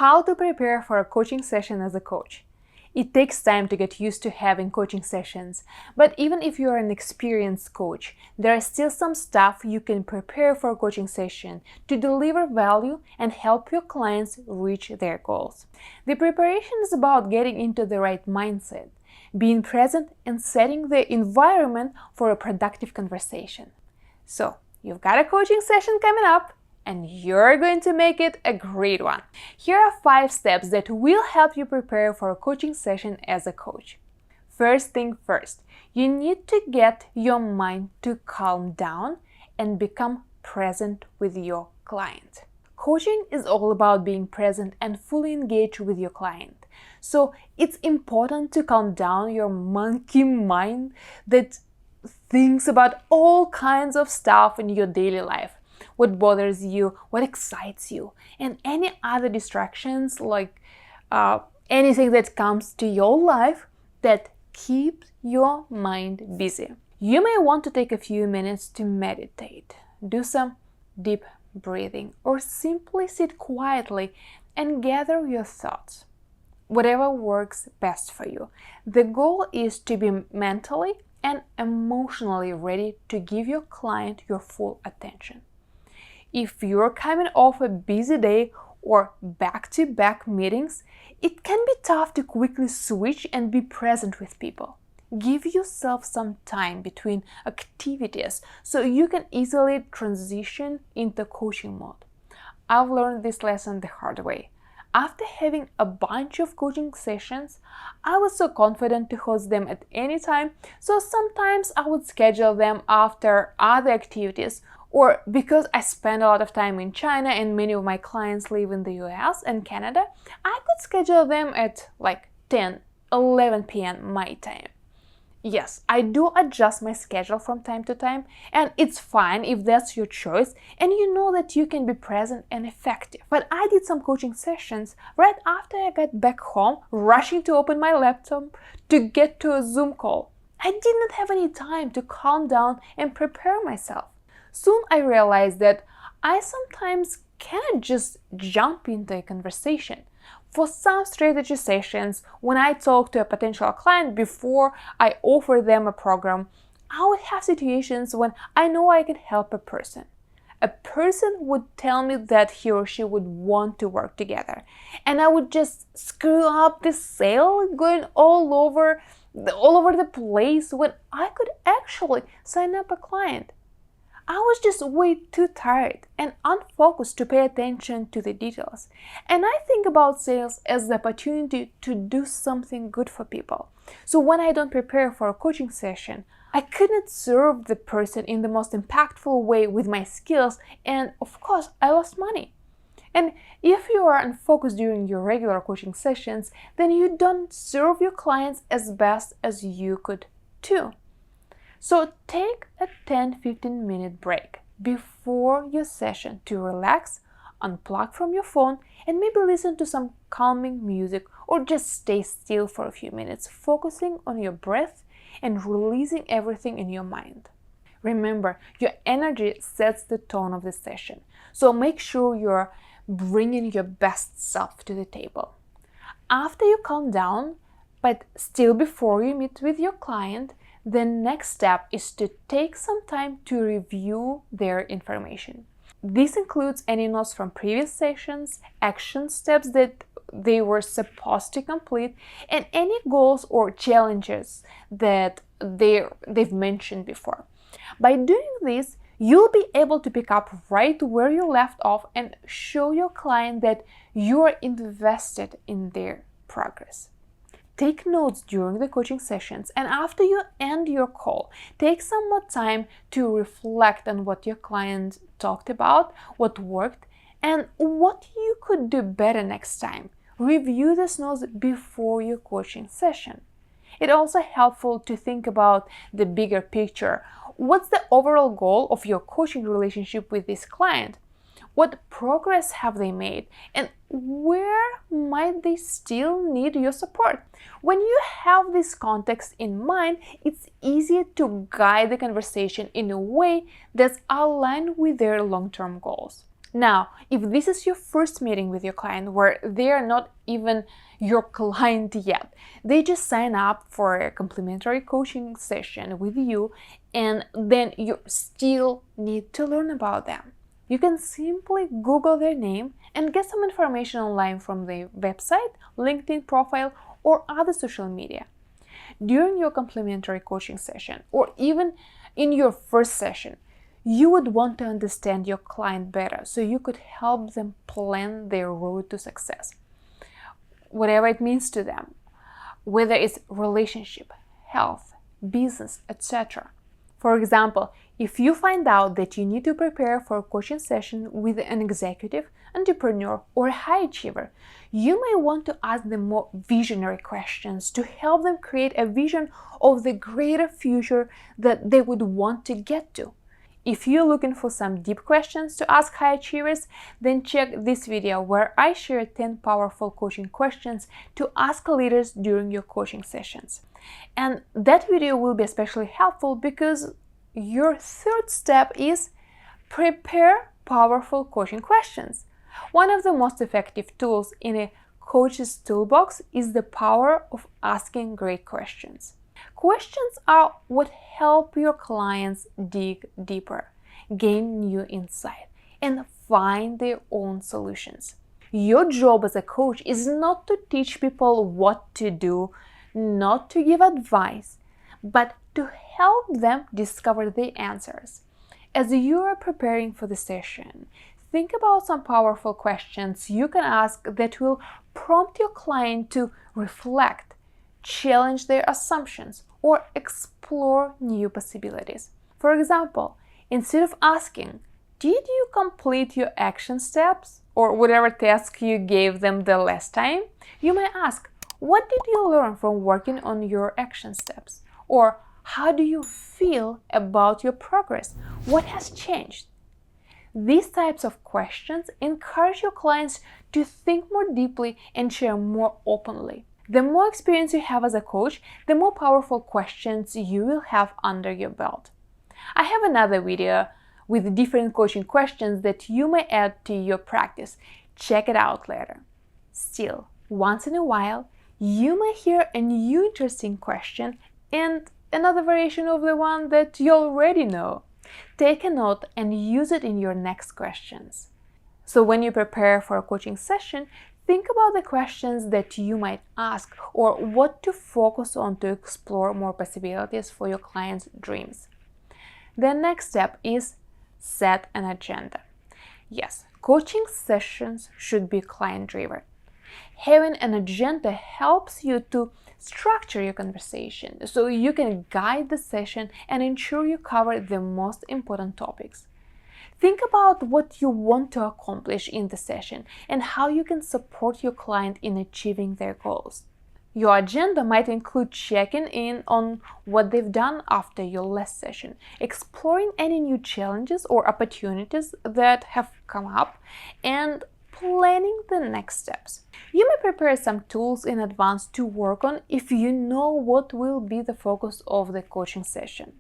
How to prepare for a coaching session as a coach. It takes time to get used to having coaching sessions, but even if you're an experienced coach, there is still some stuff you can prepare for a coaching session to deliver value and help your clients reach their goals. The preparation is about getting into the right mindset, being present, and setting the environment for a productive conversation. So, you've got a coaching session coming up, and you're going to make it a great one. Here are 5 steps that will help you prepare for a coaching session as a coach. First thing first, you need to get your mind to calm down and become present with your client. Coaching is all about being present and fully engaged with your client. So it's important to calm down your monkey mind that thinks about all kinds of stuff in your daily life. What bothers you, what excites you, and any other distractions like anything that comes to your life that keeps your mind busy. You may want to take a few minutes to meditate, do some deep breathing, or simply sit quietly and gather your thoughts. Whatever works best for you. The goal is to be mentally and emotionally ready to give your client your full attention. If you're coming off a busy day or back-to-back meetings, it can be tough to quickly switch and be present with people. Give yourself some time between activities so you can easily transition into coaching mode. I've learned this lesson the hard way. After having a bunch of coaching sessions, I was so confident to host them at any time, so sometimes I would schedule them after other activities, or because I spend a lot of time in China and many of my clients live in the US and Canada, I could schedule them at like 10, 11 p.m. my time. Yes, I do adjust my schedule from time to time, and it's fine if that's your choice and you know that you can be present and effective. But I did some coaching sessions right after I got back home, rushing to open my laptop to get to a Zoom call. I didn't have any time to calm down and prepare myself. Soon I realized that I sometimes cannot just jump into a conversation. For some strategy sessions, when I talk to a potential client before I offer them a program, I would have situations when I know I can help a person. A person would tell me that he or she would want to work together, and I would just screw up the sale going all over the place when I could actually sign up a client. I was just way too tired and unfocused to pay attention to the details. And I think about sales as the opportunity to do something good for people. So when I don't prepare for a coaching session, I couldn't serve the person in the most impactful way with my skills, and of course, I lost money. And if you are unfocused during your regular coaching sessions, then you don't serve your clients as best as you could too. So take a 10-15 minute break before your session to relax, unplug from your phone, and maybe listen to some calming music or just stay still for a few minutes, focusing on your breath and releasing everything in your mind. Remember, your energy sets the tone of the session, so make sure you're bringing your best self to the table. After you calm down, but still before you meet with your client, the next step is to take some time to review their information. This includes any notes from previous sessions, action steps that they were supposed to complete, and any goals or challenges that they've mentioned before. By doing this, you'll be able to pick up right where you left off and show your client that you are invested in their progress. Take notes during the coaching sessions, and after you end your call, take some more time to reflect on what your client talked about, what worked, and what you could do better next time. Review these notes before your coaching session. It's also helpful to think about the bigger picture. What's the overall goal of your coaching relationship with this client? What progress have they made? And where might they still need your support? When you have this context in mind, it's easier to guide the conversation in a way that's aligned with their long-term goals. Now, if this is your first meeting with your client where they are not even your client yet, they just sign up for a complimentary coaching session with you, and then you still need to learn about them. You can simply Google their name and get some information online from their website, LinkedIn profile, or other social media. During your complimentary coaching session, or even in your first session, you would want to understand your client better so you could help them plan their road to success, whatever it means to them, whether it's relationship, health, business, etc. For example, if you find out that you need to prepare for a coaching session with an executive, entrepreneur, or a high achiever, you may want to ask them more visionary questions to help them create a vision of the greater future that they would want to get to. If you're looking for some deep questions to ask high achievers, then check this video where I share 10 powerful coaching questions to ask leaders during your coaching sessions. And that video will be especially helpful because your third step is prepare powerful coaching questions. One of the most effective tools in a coach's toolbox is the power of asking great questions. Questions are what help your clients dig deeper, gain new insight, and find their own solutions. Your job as a coach is not to teach people what to do, not to give advice, but to help them discover the answers. As you are preparing for the session, think about some powerful questions you can ask that will prompt your client to reflect, challenge their assumptions, or explore new possibilities. For example, instead of asking, "Did you complete your action steps?" or whatever task you gave them the last time, you may ask, "What did you learn from working on your action steps?" Or, "How do you feel about your progress? What has changed?" These types of questions encourage your clients to think more deeply and share more openly. The more experience you have as a coach, the more powerful questions you will have under your belt. I have another video with different coaching questions that you may add to your practice. Check it out later. Still, once in a while, you may hear a new interesting question and another variation of the one that you already know. Take a note and use it in your next questions. So when you prepare for a coaching session, think about the questions that you might ask or what to focus on to explore more possibilities for your client's dreams. The next step is set an agenda. Yes, coaching sessions should be client-driven. Having an agenda helps you to structure your conversation so you can guide the session and ensure you cover the most important topics. Think about what you want to accomplish in the session and how you can support your client in achieving their goals. Your agenda might include checking in on what they've done after your last session, exploring any new challenges or opportunities that have come up, and planning the next steps. You may prepare some tools in advance to work on if you know what will be the focus of the coaching session.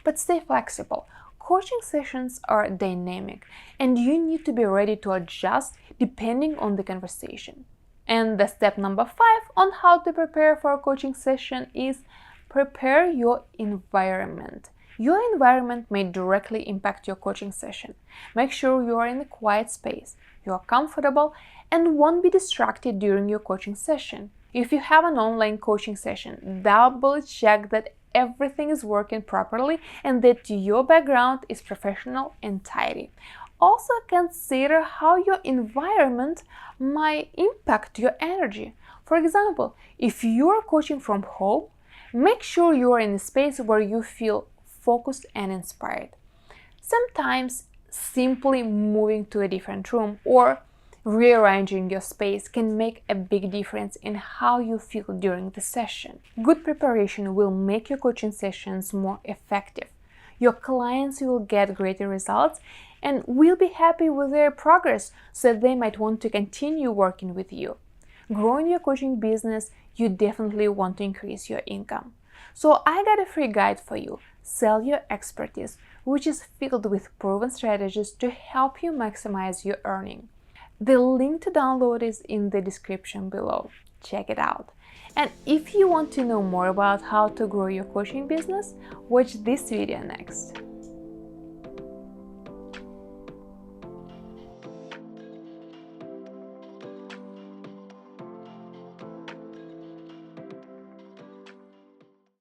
But stay flexible. Coaching sessions are dynamic, and you need to be ready to adjust depending on the conversation. And the step number 5 on how to prepare for a coaching session is prepare your environment. Your environment may directly impact your coaching session. Make sure you are in a quiet space, you are comfortable, and won't be distracted during your coaching session. If you have an online coaching session, double check that everything is working properly and that your background is professional and tidy. Also consider how your environment might impact your energy. For example, if you are coaching from home, make sure you are in a space where you feel focused and inspired. Sometimes simply moving to a different room or rearranging your space can make a big difference in how you feel during the session. Good preparation will make your coaching sessions more effective. Your clients will get greater results and will be happy with their progress, so they might want to continue working with you. Growing your coaching business, you definitely want to increase your income. So I got a free guide for you. Sell your expertise. which is filled with proven strategies to help you maximize your earning. The link to download is in the description below. Check it out. And if you want to know more about how to grow your coaching business, watch this video next.